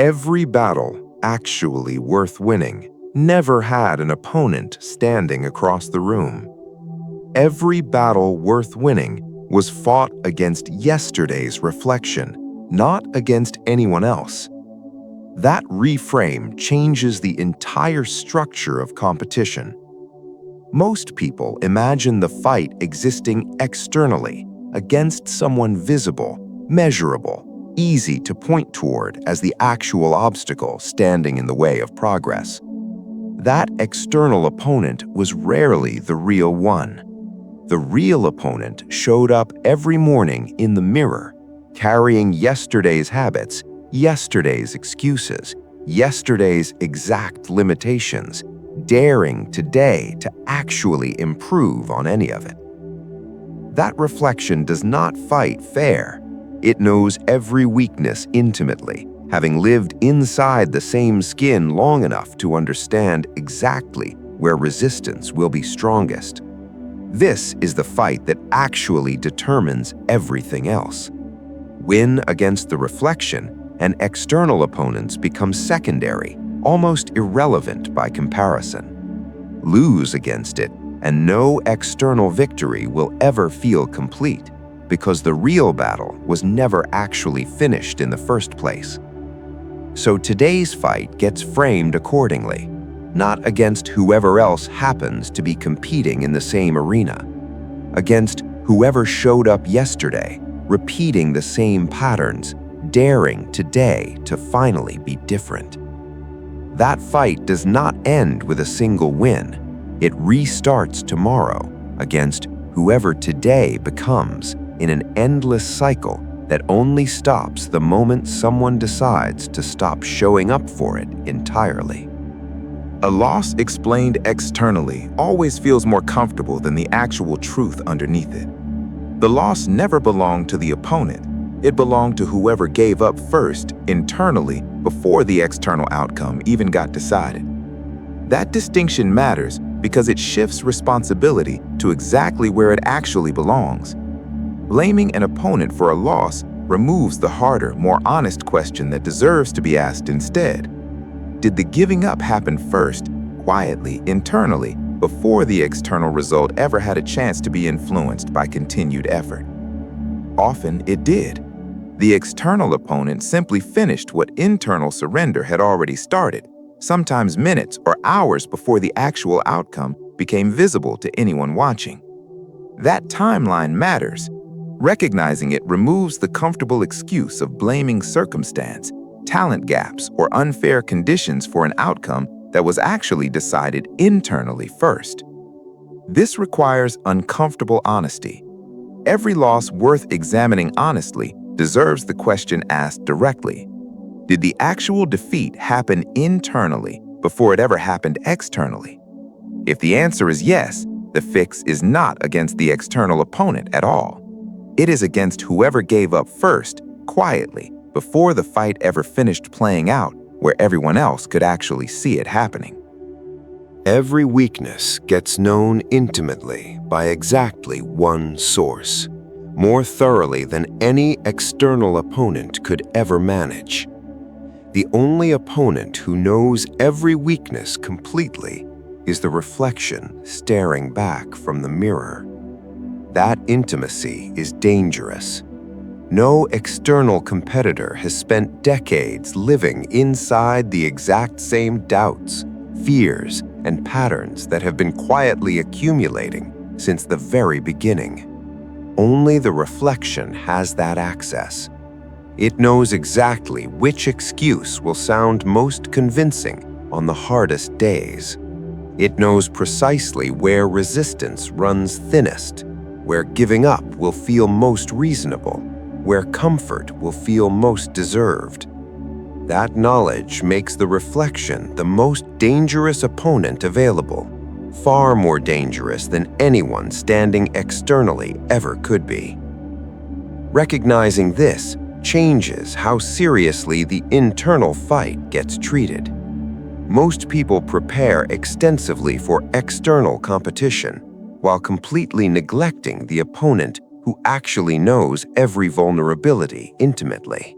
Every battle actually worth winning never had an opponent standing across the room. Every battle worth winning was fought against yesterday's reflection, not against anyone else. That reframe changes the entire structure of competition. Most people imagine the fight existing externally, against someone visible, measurable, easy to point toward as the actual obstacle standing in the way of progress. That external opponent was rarely the real one. The real opponent showed up every morning in the mirror, carrying yesterday's habits, yesterday's excuses, yesterday's exact limitations, daring today to actually improve on any of it. That reflection does not fight fair. It knows every weakness intimately, having lived inside the same skin long enough to understand exactly where resistance will be strongest. This is the fight that actually determines everything else. Win against the reflection, and external opponents become secondary, almost irrelevant by comparison. Lose against it, and no external victory will ever feel complete, because the real battle was never actually finished in the first place. So today's fight gets framed accordingly, not against whoever else happens to be competing in the same arena, against whoever showed up yesterday, repeating the same patterns, daring today to finally be different. That fight does not end with a single win. It restarts tomorrow against whoever today becomes in an endless cycle that only stops the moment someone decides to stop showing up for it entirely. A loss explained externally always feels more comfortable than the actual truth underneath it. The loss never belonged to the opponent. It belonged to whoever gave up first internally before the external outcome even got decided. That distinction matters because it shifts responsibility to exactly where it actually belongs. Blaming an opponent for a loss removes the harder, more honest question that deserves to be asked instead. Did the giving up happen first, quietly, internally, before the external result ever had a chance to be influenced by continued effort? Often it did. The external opponent simply finished what internal surrender had already started, sometimes minutes or hours before the actual outcome became visible to anyone watching. That timeline matters. Recognizing it removes the comfortable excuse of blaming circumstance, talent gaps, or unfair conditions for an outcome that was actually decided internally first. This requires uncomfortable honesty. Every loss worth examining honestly deserves the question asked directly. Did the actual defeat happen internally before it ever happened externally? If the answer is yes, the fix is not against the external opponent at all. It is against whoever gave up first, quietly, before the fight ever finished playing out, where everyone else could actually see it happening. Every weakness gets known intimately by exactly one source, more thoroughly than any external opponent could ever manage. The only opponent who knows every weakness completely is the reflection staring back from the mirror. That intimacy is dangerous. No external competitor has spent decades living inside the exact same doubts, fears, and patterns that have been quietly accumulating since the very beginning. Only the reflection has that access. It knows exactly which excuse will sound most convincing on the hardest days. It knows precisely where resistance runs thinnest, where giving up will feel most reasonable, where comfort will feel most deserved. That knowledge makes the reflection the most dangerous opponent available, far more dangerous than anyone standing externally ever could be. Recognizing this changes how seriously the internal fight gets treated. Most people prepare extensively for external competition, while completely neglecting the opponent who actually knows every vulnerability intimately.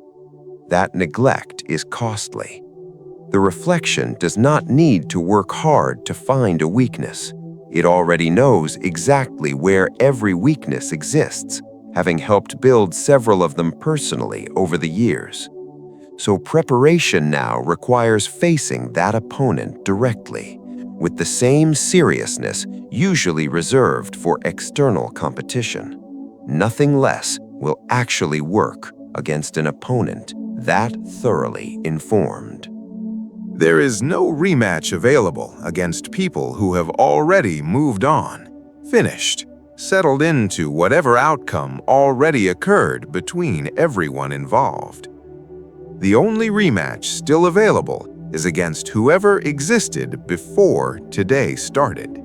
That neglect is costly. The reflection does not need to work hard to find a weakness. It already knows exactly where every weakness exists, having helped build several of them personally over the years. So preparation now requires facing that opponent directly, with the same seriousness usually reserved for external competition. Nothing less will actually work against an opponent that thoroughly informed. There is no rematch available against people who have already moved on, finished, settled into whatever outcome already occurred between everyone involved. The only rematch still available is against whoever existed before today started.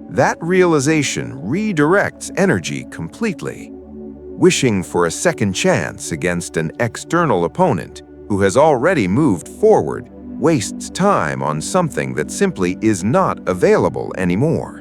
That realization redirects energy completely. Wishing for a second chance against an external opponent who has already moved forward wastes time on something that simply is not available anymore.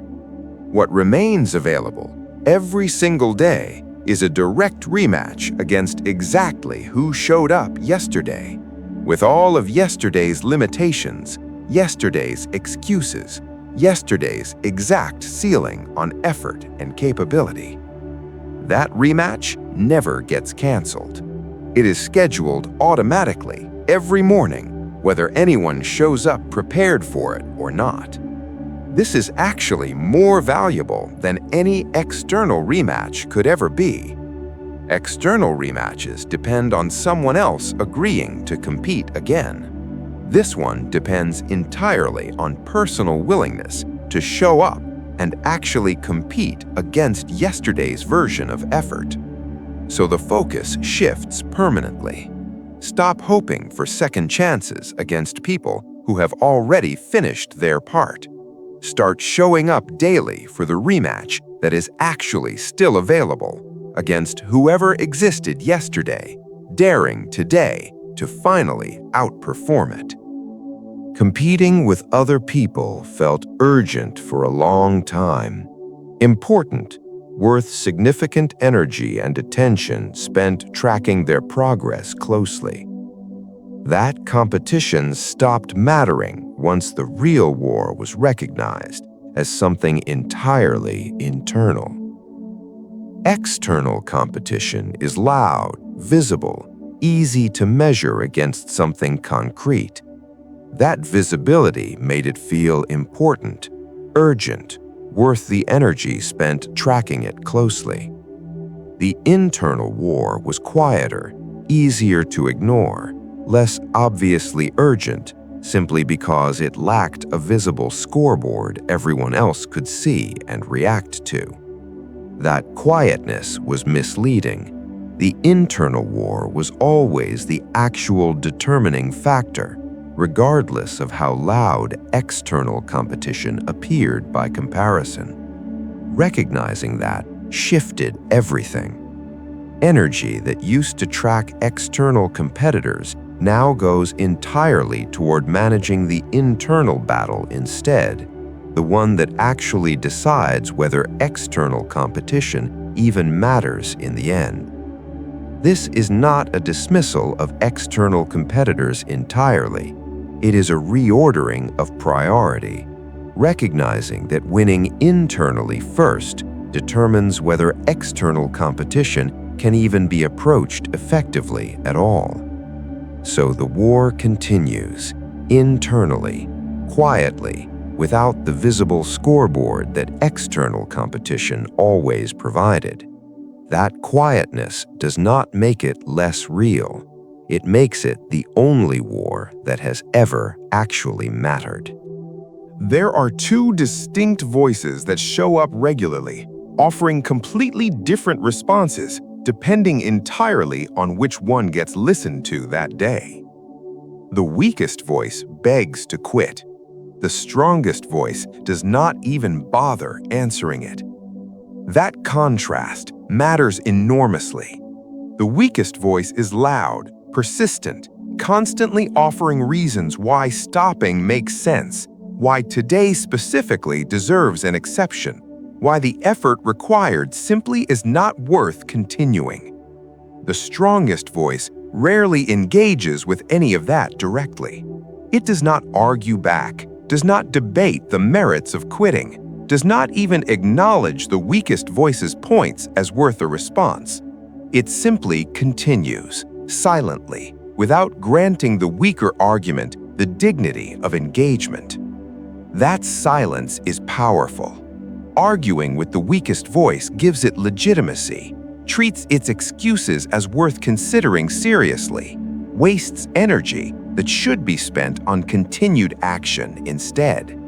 What remains available every single day is a direct rematch against exactly who showed up yesterday, with all of yesterday's limitations, yesterday's excuses, yesterday's exact ceiling on effort and capability. That rematch never gets canceled. It is scheduled automatically every morning, whether anyone shows up prepared for it or not. This is actually more valuable than any external rematch could ever be. External rematches depend on someone else agreeing to compete again. This one depends entirely on personal willingness to show up and actually compete against yesterday's version of effort. So the focus shifts permanently. Stop hoping for second chances against people who have already finished their part. Start showing up daily for the rematch that is actually still available against whoever existed yesterday, daring today to finally outperform it. Competing with other people felt urgent for a long time. Important, worth significant energy and attention spent tracking their progress closely. That competition stopped mattering once the real war was recognized as something entirely internal. External competition is loud, visible, easy to measure against something concrete. That visibility made it feel important, urgent, worth the energy spent tracking it closely. The internal war was quieter, easier to ignore, less obviously urgent, simply because it lacked a visible scoreboard everyone else could see and react to. That quietness was misleading. The internal war was always the actual determining factor, regardless of how loud external competition appeared by comparison. Recognizing that shifted everything. Energy that used to track external competitors now goes entirely toward managing the internal battle instead, the one that actually decides whether external competition even matters in the end. This is not a dismissal of external competitors entirely. It is a reordering of priority, recognizing that winning internally first determines whether external competition can even be approached effectively at all. So the war continues, internally, quietly, without the visible scoreboard that external competition always provided. That quietness does not make it less real. It makes it the only war that has ever actually mattered. There are two distinct voices that show up regularly, offering completely different responses depending entirely on which one gets listened to that day. The weakest voice begs to quit. The strongest voice does not even bother answering it. That contrast matters enormously. The weakest voice is loud, persistent, constantly offering reasons why stopping makes sense, why today specifically deserves an exception, why the effort required simply is not worth continuing. The strongest voice rarely engages with any of that directly. It does not argue back, does not debate the merits of quitting, does not even acknowledge the weakest voice's points as worth a response. It simply continues, silently, without granting the weaker argument the dignity of engagement. That silence is powerful. Arguing with the weakest voice gives it legitimacy, treats its excuses as worth considering seriously, wastes energy that should be spent on continued action instead.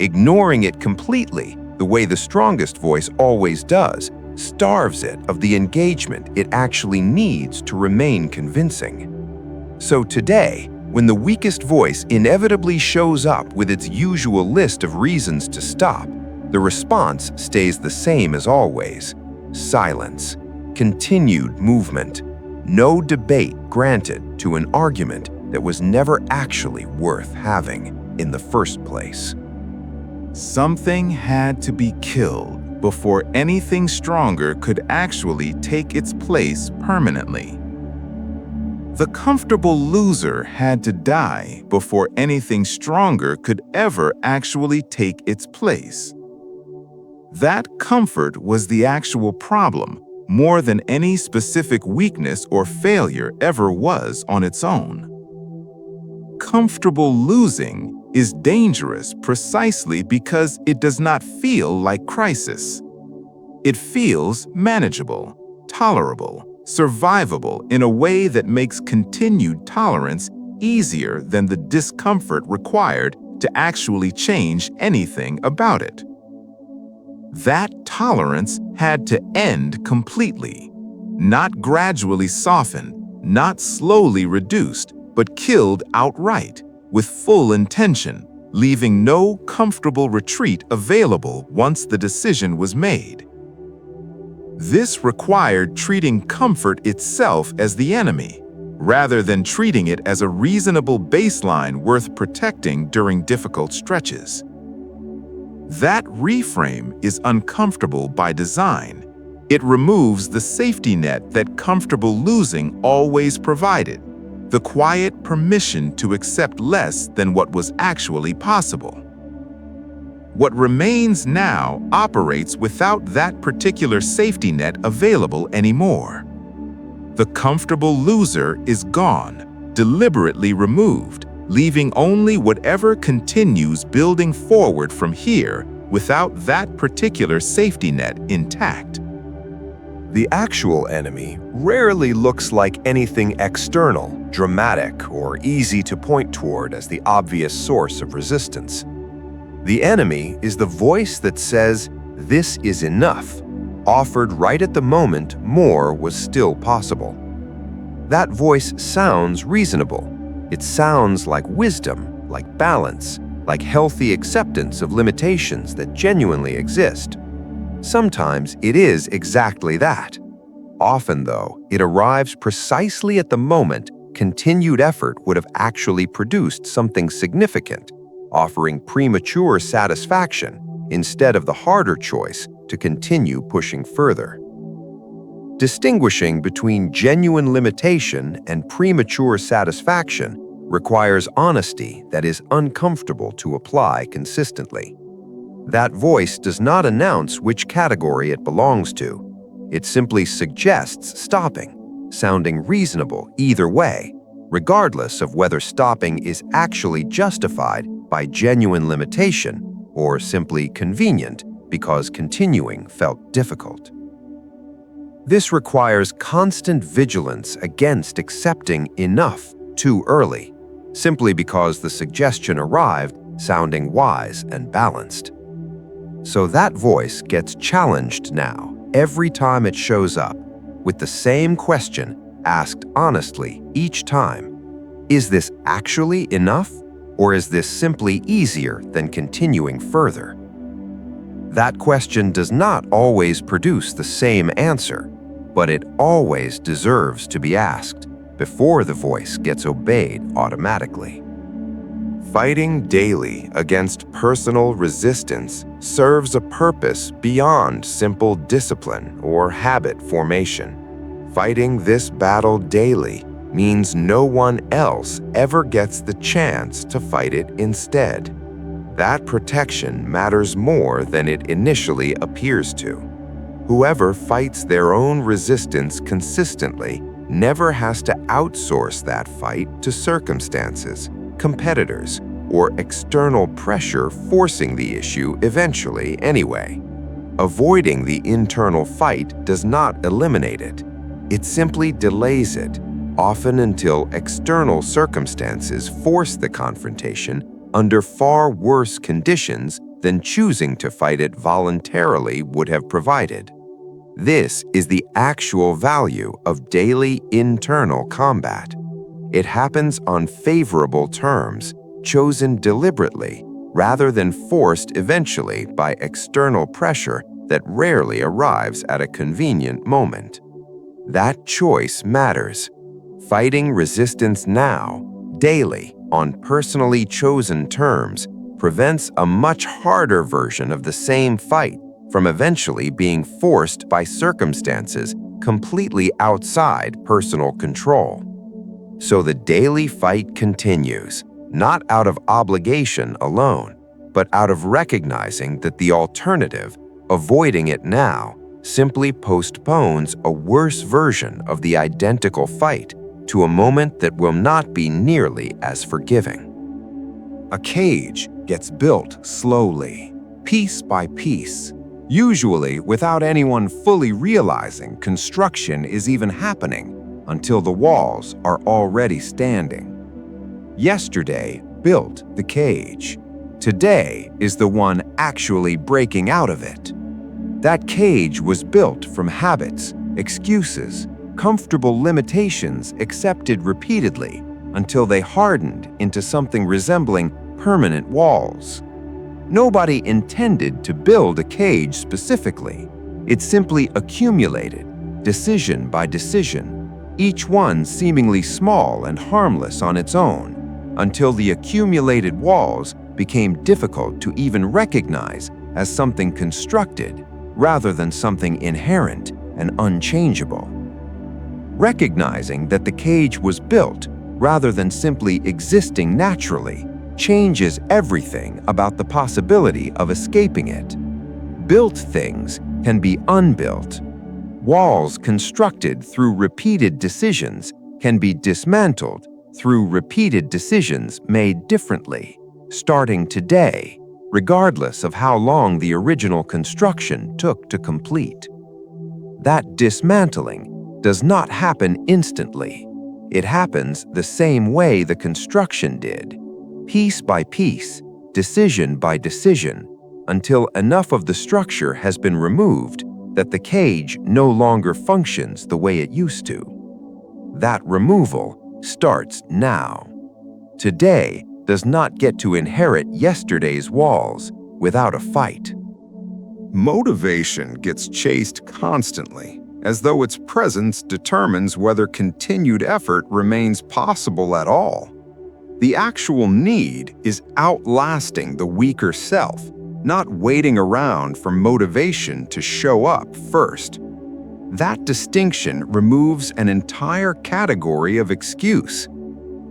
Ignoring it completely, the way the strongest voice always does, starves it of the engagement it actually needs to remain convincing. So today, when the weakest voice inevitably shows up with its usual list of reasons to stop, the response stays the same as always: silence, continued movement, no debate granted to an argument that was never actually worth having in the first place. Something had to be killed before anything stronger could actually take its place permanently. The comfortable loser had to die before anything stronger could ever actually take its place. That comfort was the actual problem, more than any specific weakness or failure ever was on its own. Comfortable losing is dangerous precisely because it does not feel like crisis. It feels manageable, tolerable, survivable in a way that makes continued tolerance easier than the discomfort required to actually change anything about it. That tolerance had to end completely, not gradually softened, not slowly reduced, but killed outright, with full intention, leaving no comfortable retreat available once the decision was made. This required treating comfort itself as the enemy, rather than treating it as a reasonable baseline worth protecting during difficult stretches. That reframe is uncomfortable by design. It removes the safety net that comfortable losing always provided, the quiet permission to accept less than what was actually possible. What remains now operates without that particular safety net available anymore. The comfortable loser is gone, deliberately removed, leaving only whatever continues building forward from here without that particular safety net intact. The actual enemy rarely looks like anything external, dramatic, or easy to point toward as the obvious source of resistance. The enemy is the voice that says, "This is enough," offered right at the moment more was still possible. That voice sounds reasonable. It sounds like wisdom, like balance, like healthy acceptance of limitations that genuinely exist. Sometimes it is exactly that. Often, though, it arrives precisely at the moment continued effort would have actually produced something significant, offering premature satisfaction instead of the harder choice to continue pushing further. Distinguishing between genuine limitation and premature satisfaction requires honesty that is uncomfortable to apply consistently. That voice does not announce which category it belongs to. It simply suggests stopping, sounding reasonable either way, regardless of whether stopping is actually justified by genuine limitation or simply convenient because continuing felt difficult. This requires constant vigilance against accepting enough too early, simply because the suggestion arrived sounding wise and balanced. So that voice gets challenged now every time it shows up, with the same question asked honestly each time. Is this actually enough, or is this simply easier than continuing further? That question does not always produce the same answer, but it always deserves to be asked before the voice gets obeyed automatically. Fighting daily against personal resistance serves a purpose beyond simple discipline or habit formation. Fighting this battle daily means no one else ever gets the chance to fight it instead. That protection matters more than it initially appears to. Whoever fights their own resistance consistently never has to outsource that fight to circumstances, competitors, or external pressure forcing the issue eventually anyway. Avoiding the internal fight does not eliminate it. It simply delays it, often until external circumstances force the confrontation under far worse conditions than choosing to fight it voluntarily would have provided. This is the actual value of daily internal combat. It happens on favorable terms, chosen deliberately, rather than forced eventually by external pressure that rarely arrives at a convenient moment. That choice matters. Fighting resistance now, daily, on personally chosen terms, prevents a much harder version of the same fight from eventually being forced by circumstances completely outside personal control. So the daily fight continues, not out of obligation alone, but out of recognizing that the alternative, avoiding it now, simply postpones a worse version of the identical fight to a moment that will not be nearly as forgiving. A cage gets built slowly, piece by piece, usually without anyone fully realizing construction is even happening until the walls are already standing. Yesterday built the cage. Today is the one actually breaking out of it. That cage was built from habits, excuses, comfortable limitations accepted repeatedly until they hardened into something resembling permanent walls. Nobody intended to build a cage specifically. It simply accumulated, decision by decision, each one seemingly small and harmless on its own, until the accumulated walls became difficult to even recognize as something constructed rather than something inherent and unchangeable. Recognizing that the cage was built rather than simply existing naturally changes everything about the possibility of escaping it. Built things can be unbuilt. Walls constructed through repeated decisions can be dismantled through repeated decisions made differently, starting today, regardless of how long the original construction took to complete. That dismantling does not happen instantly. It happens the same way the construction did, piece by piece, decision by decision, until enough of the structure has been removed that the cage no longer functions the way it used to. That removal starts now. Today does not get to inherit yesterday's walls without a fight. Motivation gets chased constantly, as though its presence determines whether continued effort remains possible at all. The actual need is outlasting the weaker self, not waiting around for motivation to show up first. That distinction removes an entire category of excuse.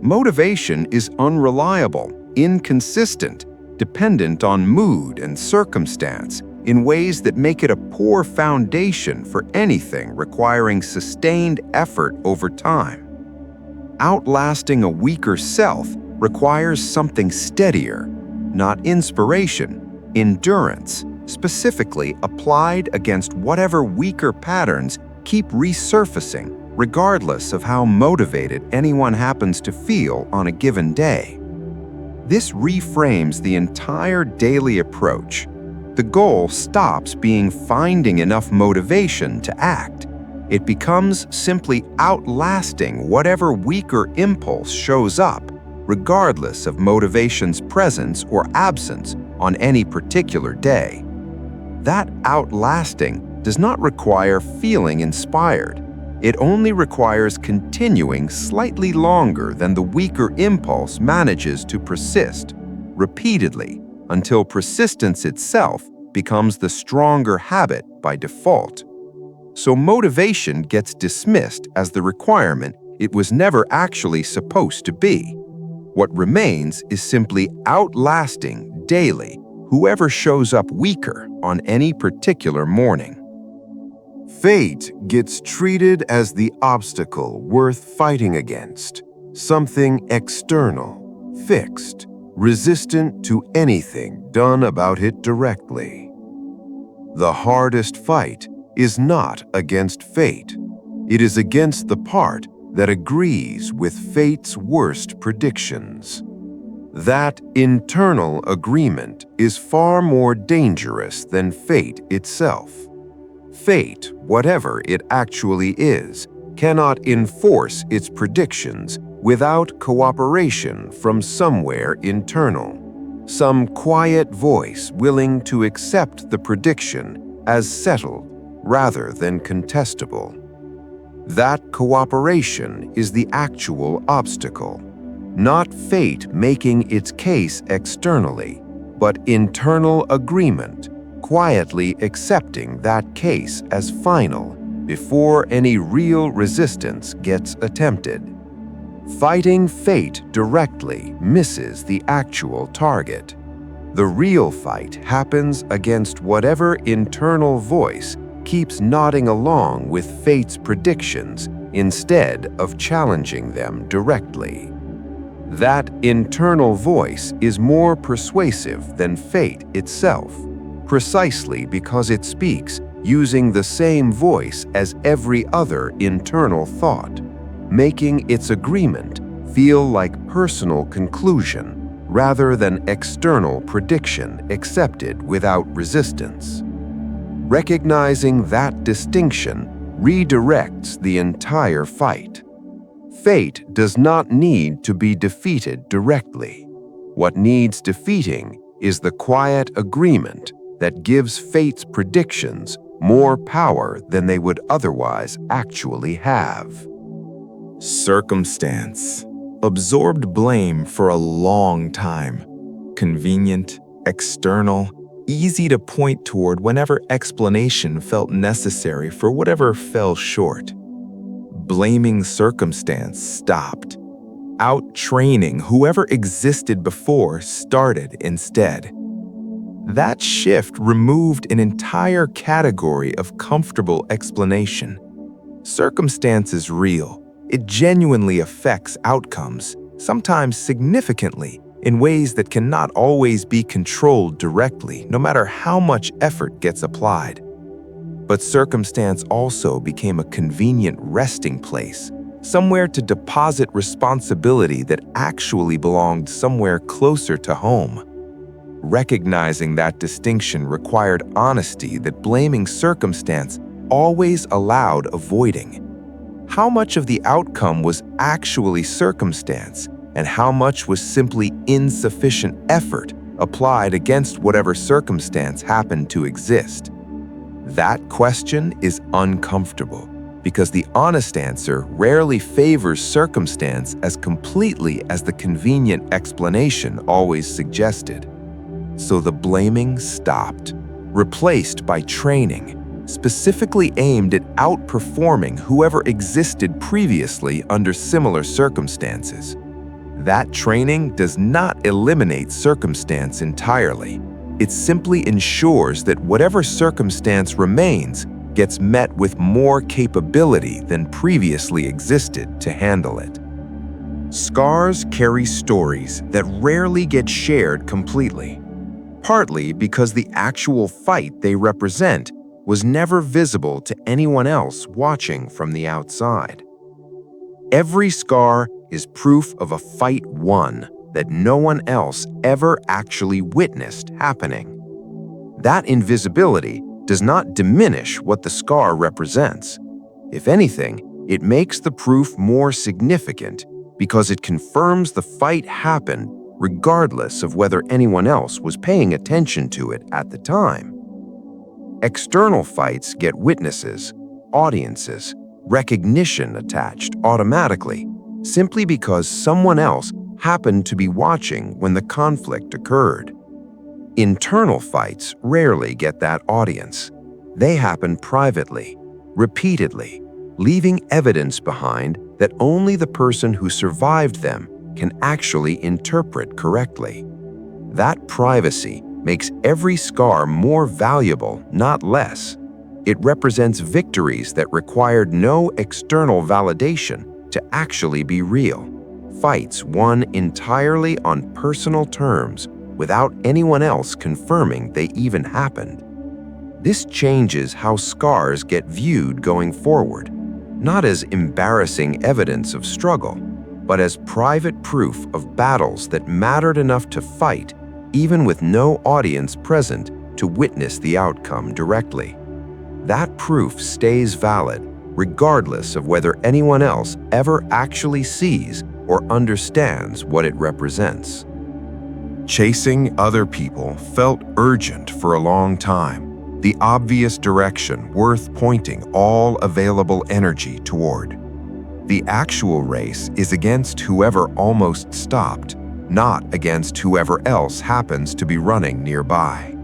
Motivation is unreliable, inconsistent, dependent on mood and circumstance in ways that make it a poor foundation for anything requiring sustained effort over time. Outlasting a weaker self requires something steadier, not inspiration, endurance, specifically applied against whatever weaker patterns keep resurfacing regardless of how motivated anyone happens to feel on a given day. This reframes the entire daily approach. The goal stops being finding enough motivation to act. It becomes simply outlasting whatever weaker impulse shows up, regardless of motivation's presence or absence on any particular day. That outlasting does not require feeling inspired. It only requires continuing slightly longer than the weaker impulse manages to persist, repeatedly, until persistence itself becomes the stronger habit by default. So motivation gets dismissed as the requirement it was never actually supposed to be. What remains is simply outlasting daily whoever shows up weaker on any particular morning. Fate gets treated as the obstacle worth fighting against, something external, fixed, resistant to anything done about it directly. The hardest fight is not against fate. It is against the part that agrees with fate's worst predictions. That internal agreement is far more dangerous than fate itself. Fate, whatever it actually is, cannot enforce its predictions without cooperation from somewhere internal. Some quiet voice willing to accept the prediction as settled rather than contestable. That cooperation is the actual obstacle, not fate making its case externally, but internal agreement, quietly accepting that case as final before any real resistance gets attempted. Fighting fate directly misses the actual target. The real fight happens against whatever internal voice keeps nodding along with fate's predictions instead of challenging them directly. That internal voice is more persuasive than fate itself, precisely because it speaks using the same voice as every other internal thought, making its agreement feel like personal conclusion rather than external prediction accepted without resistance. Recognizing that distinction redirects the entire fight. Fate does not need to be defeated directly. What needs defeating is the quiet agreement that gives fate's predictions more power than they would otherwise actually have. Circumstance absorbed blame for a long time. Convenient, external, easy to point toward whenever explanation felt necessary for whatever fell short. Blaming circumstance stopped. Out-training whoever existed before started instead. That shift removed an entire category of comfortable explanation. Circumstance is real. It genuinely affects outcomes, sometimes significantly, in ways that cannot always be controlled directly, no matter how much effort gets applied. But circumstance also became a convenient resting place, somewhere to deposit responsibility that actually belonged somewhere closer to home. Recognizing that distinction required honesty that blaming circumstance always allowed avoiding. How much of the outcome was actually circumstance, and how much was simply insufficient effort applied against whatever circumstance happened to exist? That question is uncomfortable because the honest answer rarely favors circumstance as completely as the convenient explanation always suggested. So the blaming stopped, replaced by training, specifically aimed at outperforming whoever existed previously under similar circumstances. That training does not eliminate circumstance entirely. It simply ensures that whatever circumstance remains gets met with more capability than previously existed to handle it. Scars carry stories that rarely get shared completely, partly because the actual fight they represent was never visible to anyone else watching from the outside. Every scar is proof of a fight won that no one else ever actually witnessed happening. That invisibility does not diminish what the scar represents. If anything, it makes the proof more significant because it confirms the fight happened regardless of whether anyone else was paying attention to it at the time. External fights get witnesses, audiences, recognition attached automatically, simply because someone else happened to be watching when the conflict occurred. Internal fights rarely get that audience. They happen privately, repeatedly, leaving evidence behind that only the person who survived them can actually interpret correctly. That privacy makes every scar more valuable, not less. It represents victories that required no external validation to actually be real. Fights won entirely on personal terms without anyone else confirming they even happened. This changes how scars get viewed going forward, not as embarrassing evidence of struggle, but as private proof of battles that mattered enough to fight, even with no audience present to witness the outcome directly. That proof stays valid, regardless of whether anyone else ever actually sees or understands what it represents. Chasing other people felt urgent for a long time, the obvious direction worth pointing all available energy toward. The actual race is against whoever almost stopped, not against whoever else happens to be running nearby.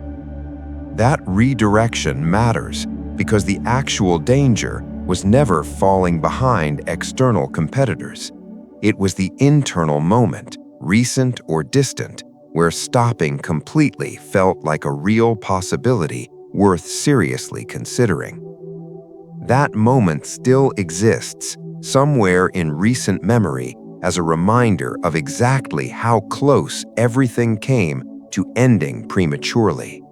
That redirection matters because the actual danger was never falling behind external competitors. It was the internal moment, recent or distant, where stopping completely felt like a real possibility worth seriously considering. That moment still exists somewhere in recent memory as a reminder of exactly how close everything came to ending prematurely.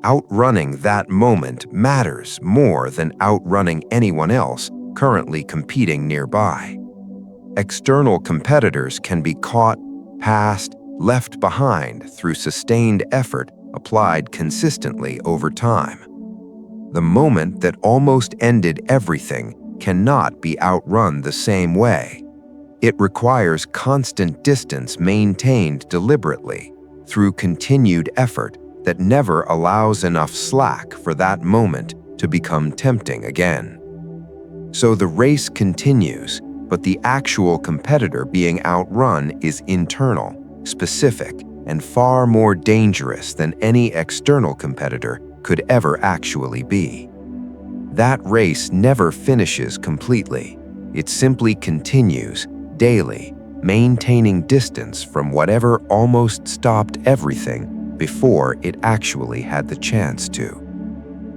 Outrunning that moment matters more than outrunning anyone else currently competing nearby. External competitors can be caught, passed, left behind through sustained effort applied consistently over time. The moment that almost ended everything cannot be outrun the same way. It requires constant distance maintained deliberately through continued effort that never allows enough slack for that moment to become tempting again. So the race continues, but the actual competitor being outrun is internal, specific, and far more dangerous than any external competitor could ever actually be. That race never finishes completely. It simply continues, daily, maintaining distance from whatever almost stopped everything before it actually had the chance to.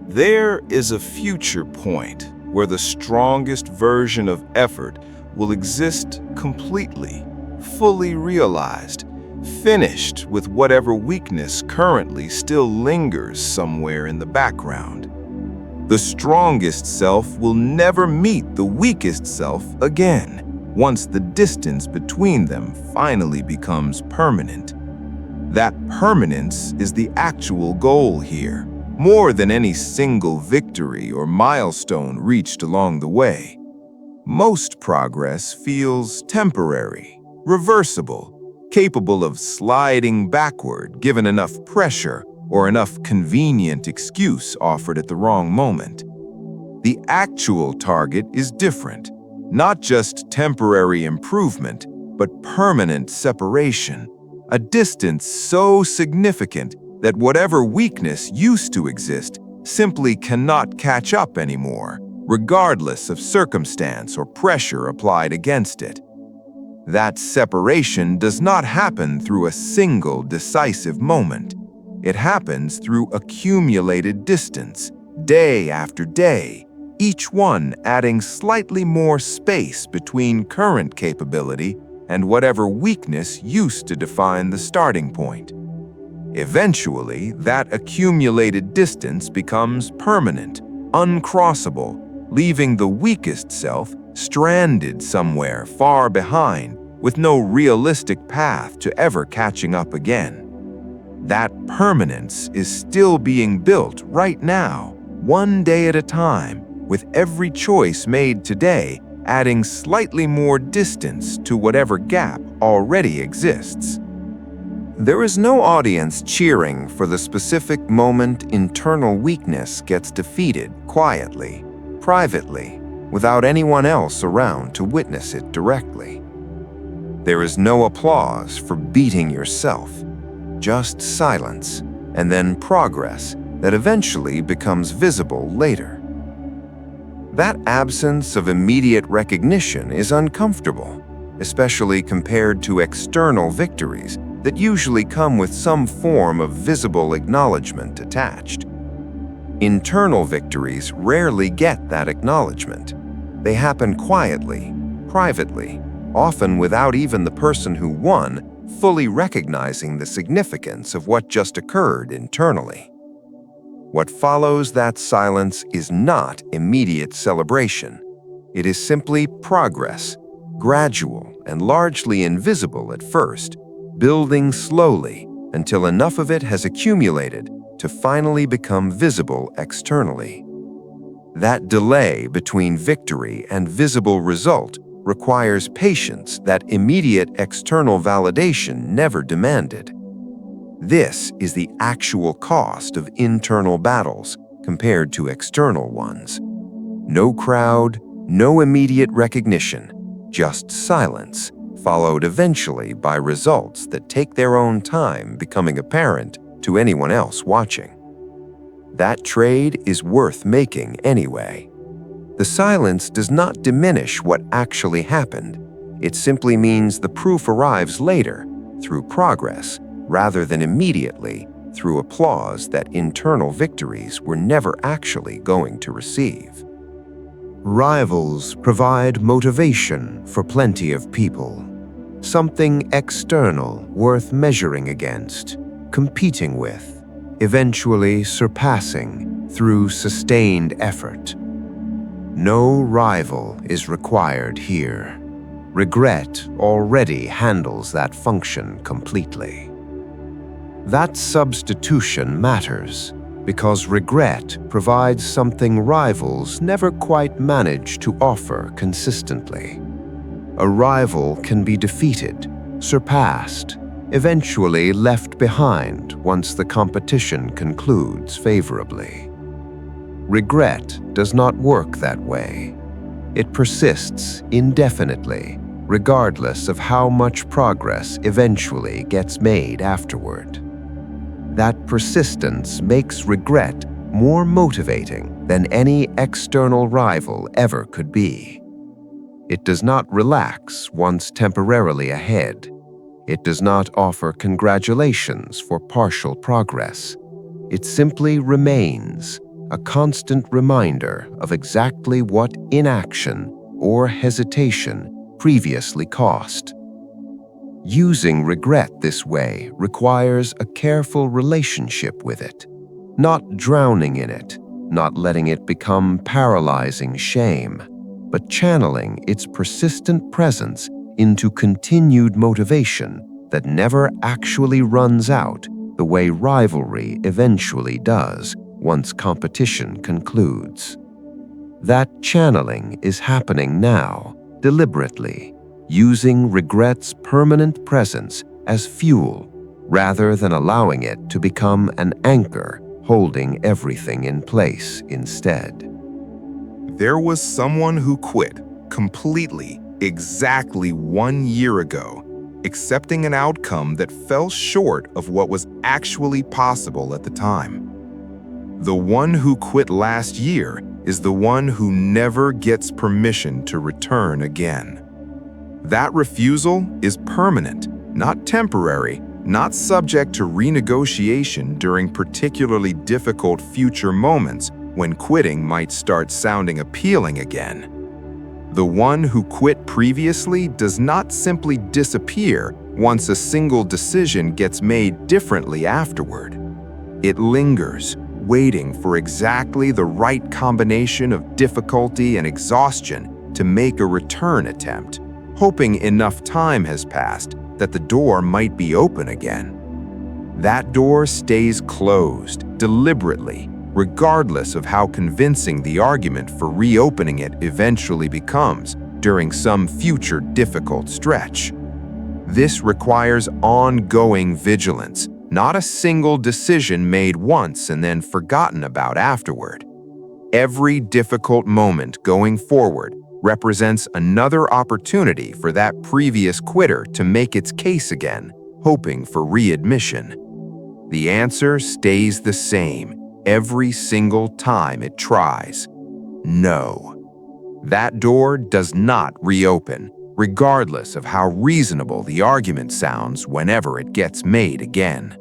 There is a future point where the strongest version of effort will exist completely, fully realized, finished with whatever weakness currently still lingers somewhere in the background. The strongest self will never meet the weakest self again, once the distance between them finally becomes permanent. That permanence is the actual goal here, more than any single victory or milestone reached along the way. Most progress feels temporary, reversible, capable of sliding backward given enough pressure or enough convenient excuse offered at the wrong moment. The actual target is different, not just temporary improvement, but permanent separation, a distance so significant that whatever weakness used to exist simply cannot catch up anymore, regardless of circumstance or pressure applied against it. That separation does not happen through a single decisive moment. It happens through accumulated distance, day after day, each one adding slightly more space between current capability and whatever weakness used to define the starting point. Eventually, that accumulated distance becomes permanent, uncrossable, leaving the weakest self stranded somewhere far behind with no realistic path to ever catching up again. That permanence is still being built right now, one day at a time, with every choice made today adding slightly more distance to whatever gap already exists. There is no audience cheering for the specific moment internal weakness gets defeated quietly, privately, without anyone else around to witness it directly. There is no applause for beating yourself, just silence, and then progress that eventually becomes visible later. That absence of immediate recognition is uncomfortable, especially compared to external victories that usually come with some form of visible acknowledgement attached. Internal victories rarely get that acknowledgement. They happen quietly, privately, often without even the person who won fully recognizing the significance of what just occurred internally. What follows that silence is not immediate celebration. It is simply progress, gradual and largely invisible at first, building slowly until enough of it has accumulated to finally become visible externally. That delay between victory and visible result requires patience that immediate external validation never demanded. This is the actual cost of internal battles compared to external ones. No crowd, no immediate recognition, just silence, followed eventually by results that take their own time becoming apparent to anyone else watching. That trade is worth making anyway. The silence does not diminish what actually happened. It simply means the proof arrives later, through progress, rather than immediately through applause that internal victories were never actually going to receive. Rivals provide motivation for plenty of people. Something external worth measuring against, competing with, eventually surpassing through sustained effort. No rival is required here. Regret already handles that function completely. That substitution matters because regret provides something rivals never quite manage to offer consistently. A rival can be defeated, surpassed, eventually left behind once the competition concludes favorably. Regret does not work that way. It persists indefinitely, regardless of how much progress eventually gets made afterward. That persistence makes regret more motivating than any external rival ever could be. It does not relax once temporarily ahead. It does not offer congratulations for partial progress. It simply remains, a constant reminder of exactly what inaction or hesitation previously cost. Using regret this way requires a careful relationship with it, not drowning in it, not letting it become paralyzing shame, but channeling its persistent presence into continued motivation that never actually runs out the way rivalry eventually does once competition concludes. That channeling is happening now, deliberately, using regret's permanent presence as fuel rather than allowing it to become an anchor holding everything in place instead. There was someone who quit completely, exactly 1 year ago, accepting an outcome that fell short of what was actually possible at the time. The one who quit last year is the one who never gets permission to return again. That refusal is permanent, not temporary, not subject to renegotiation during particularly difficult future moments when quitting might start sounding appealing again. The one who quit previously does not simply disappear once a single decision gets made differently afterward. It lingers, waiting for exactly the right combination of difficulty and exhaustion to make a return attempt, hoping enough time has passed that the door might be open again. That door stays closed, deliberately, regardless of how convincing the argument for reopening it eventually becomes during some future difficult stretch. This requires ongoing vigilance, not a single decision made once and then forgotten about afterward. Every difficult moment going forward represents another opportunity for that previous quitter to make its case again, hoping for readmission. The answer stays the same every single time it tries: no. That door does not reopen, regardless of how reasonable the argument sounds whenever it gets made again.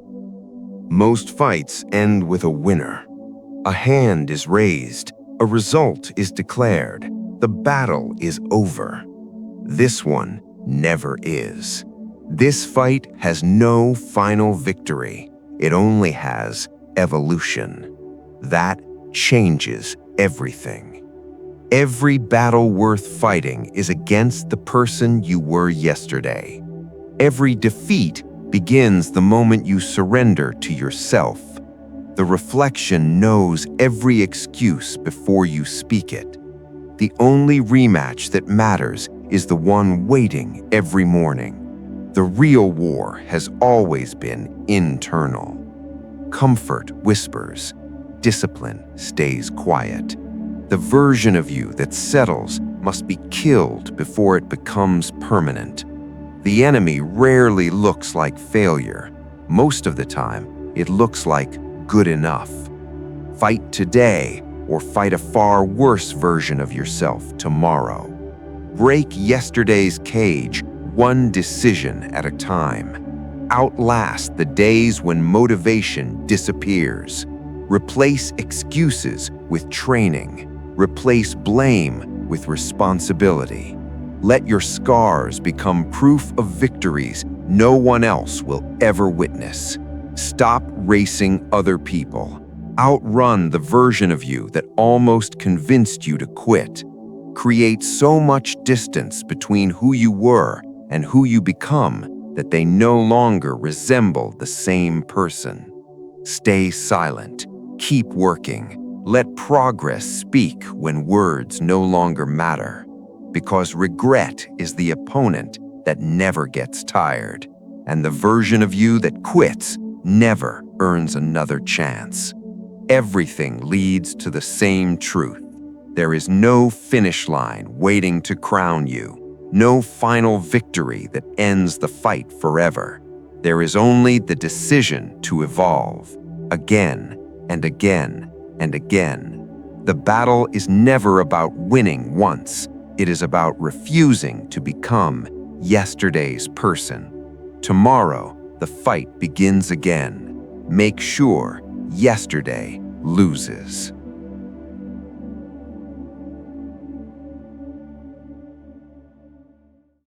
Most fights end with a winner. A hand is raised, a result is declared, the battle is over. This one never is. This fight has no final victory. It only has evolution. That changes everything. Every battle worth fighting is against the person you were yesterday. Every defeat begins the moment you surrender to yourself. The reflection knows every excuse before you speak it. The only rematch that matters is the one waiting every morning. The real war has always been internal. Comfort whispers, discipline stays quiet. The version of you that settles must be killed before it becomes permanent. The enemy rarely looks like failure. Most of the time, it looks like good enough. Fight today or fight a far worse version of yourself tomorrow. Break yesterday's cage one decision at a time. Outlast the days when motivation disappears. Replace excuses with training. Replace blame with responsibility. Let your scars become proof of victories no one else will ever witness. Stop racing other people. Outrun the version of you that almost convinced you to quit. Create so much distance between who you were and who you become that they no longer resemble the same person. Stay silent. Keep working. Let progress speak when words no longer matter. Because regret is the opponent that never gets tired, and the version of you that quits never earns another chance. Everything leads to the same truth. There is no finish line waiting to crown you, no final victory that ends the fight forever. There is only the decision to evolve, again and again and again. The battle is never about winning once. It is about refusing to become yesterday's person. Tomorrow, the fight begins again. Make sure yesterday loses.